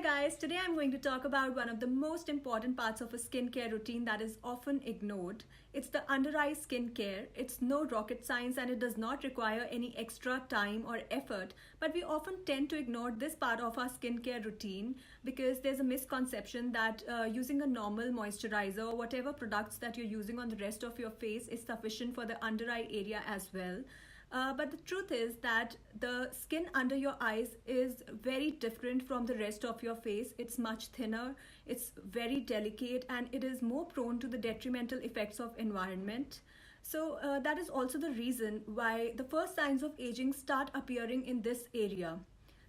guys, today I'm going to talk about one of the most important parts of a skincare routine that is often ignored. It's the under eye skincare. It's no rocket science and it does not require any extra time or effort, but we often tend to ignore this part of our skincare routine because there's a misconception that using a normal moisturizer or whatever products that you're using on the rest of your face is sufficient for the under eye area as well. But the truth is that the skin under your eyes is very different from the rest of your face. It's much thinner, it's very delicate, and it is more prone to the detrimental effects of environment. So that is also the reason why the first signs of aging start appearing in this area.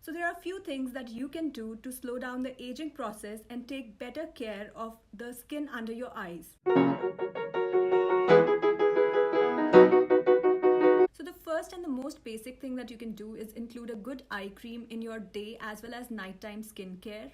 So there are a few things that you can do to slow down the aging process and take better care of the skin under your eyes. So the first and the most basic thing that you can do is include a good eye cream in your day as well as nighttime skincare.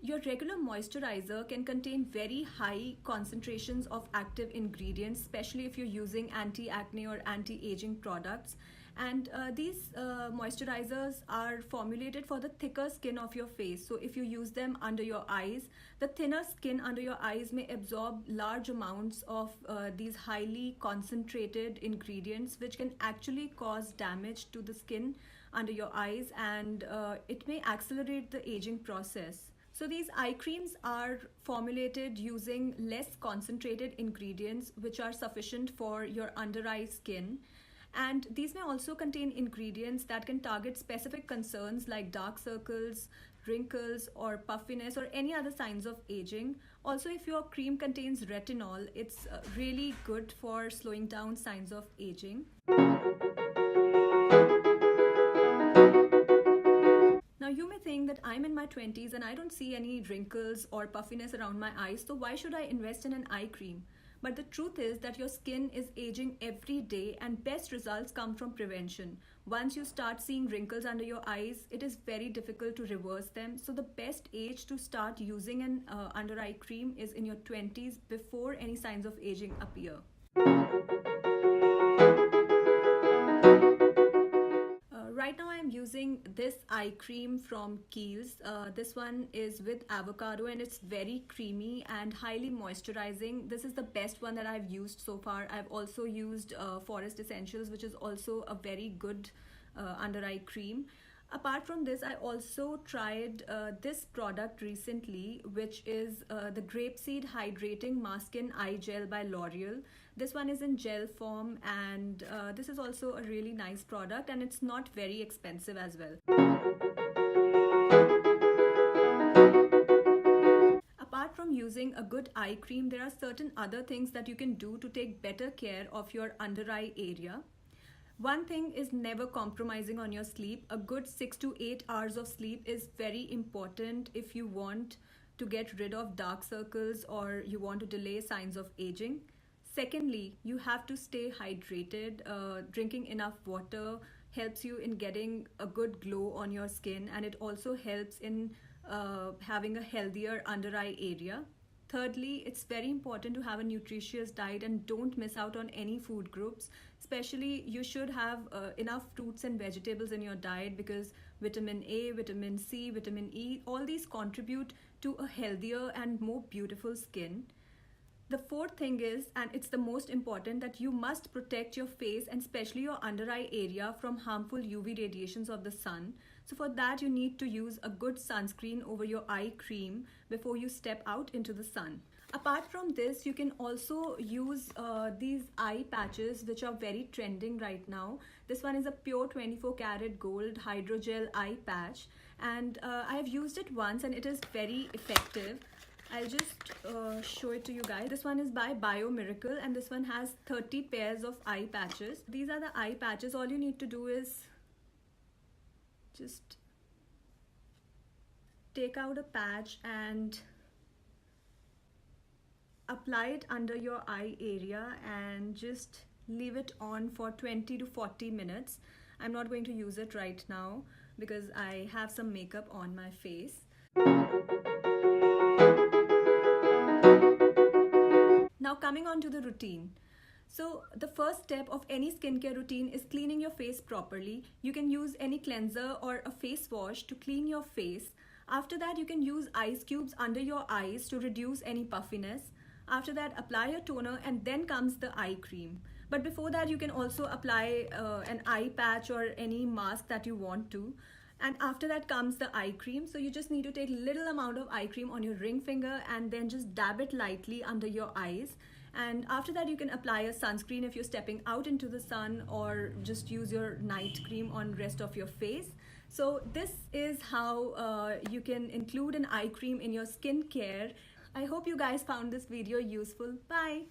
Your regular moisturizer can contain very high concentrations of active ingredients, especially if you're using anti-acne or anti-aging products. And these moisturizers are formulated for the thicker skin of your face. So if you use them under your eyes, the thinner skin under your eyes may absorb large amounts of these highly concentrated ingredients, which can actually cause damage to the skin under your eyes, and it may accelerate the aging process. So these eye creams are formulated using less concentrated ingredients which are sufficient for your under eye skin. And these may also contain ingredients that can target specific concerns like dark circles, wrinkles, or puffiness, or any other signs of aging. Also, if your cream contains retinol, it's really good for slowing down signs of aging. Now, you may think that I'm in my 20s and I don't see any wrinkles or puffiness around my eyes, so why should I invest in an eye cream? But the truth is that your skin is aging every day and best results come from prevention. Once you start seeing wrinkles under your eyes, it is very difficult to reverse them. So the best age to start using an under eye cream is in your 20s before any signs of aging appear. Right now I'm using this eye cream from Kiehl's. This one is with avocado and it's very creamy and highly moisturizing. This is the best one that I've used so far. I've also used Forest Essentials, which is also a very good under eye cream. Apart from this, I also tried this product recently, which is the Grapeseed Hydrating Mask-In Eye Gel by L'Oreal. This one is in gel form, and this is also a really nice product, and it's not very expensive as well. Apart from using a good eye cream, there are certain other things that you can do to take better care of your under eye area. One thing is never compromising on your sleep. A good 6 to 8 hours of sleep is very important if you want to get rid of dark circles or you want to delay signs of aging. Secondly, you have to stay hydrated. Drinking enough water helps you in getting a good glow on your skin, and it also helps in having a healthier under eye area. Thirdly, it's very important to have a nutritious diet and don't miss out on any food groups. Especially, you should have enough fruits and vegetables in your diet because vitamin A, vitamin C, vitamin E, all these contribute to a healthier and more beautiful skin. The fourth thing is, and it's the most important, that you must protect your face and especially your under eye area from harmful UV radiations of the sun. So for that, you need to use a good sunscreen over your eye cream before you step out into the sun. Apart from this, you can also use these eye patches which are very trending right now. This one is a pure 24 karat gold hydrogel eye patch, and I have used it once and it is very effective. I'll just show it to you guys. This one is by Bio Miracle and this one has 30 pairs of eye patches. These are the eye patches. All you need to do is just take out a patch and apply it under your eye area and just leave it on for 20 to 40 minutes. I'm not going to use it right now because I have some makeup on my face. Now coming on to the routine. So the first step of any skincare routine is cleaning your face properly. You can use any cleanser or a face wash to clean your face. After that, you can use ice cubes under your eyes to reduce any puffiness. After that, apply a toner and then comes the eye cream. But before that, you can also apply an eye patch or any mask that you want to. And after that comes the eye cream. So you just need to take little amount of eye cream on your ring finger and then just dab it lightly under your eyes. And after that, you can apply a sunscreen if you're stepping out into the sun, or just use your night cream on rest of your face. So this is how you can include an eye cream in your skincare. I hope you guys found this video useful. Bye.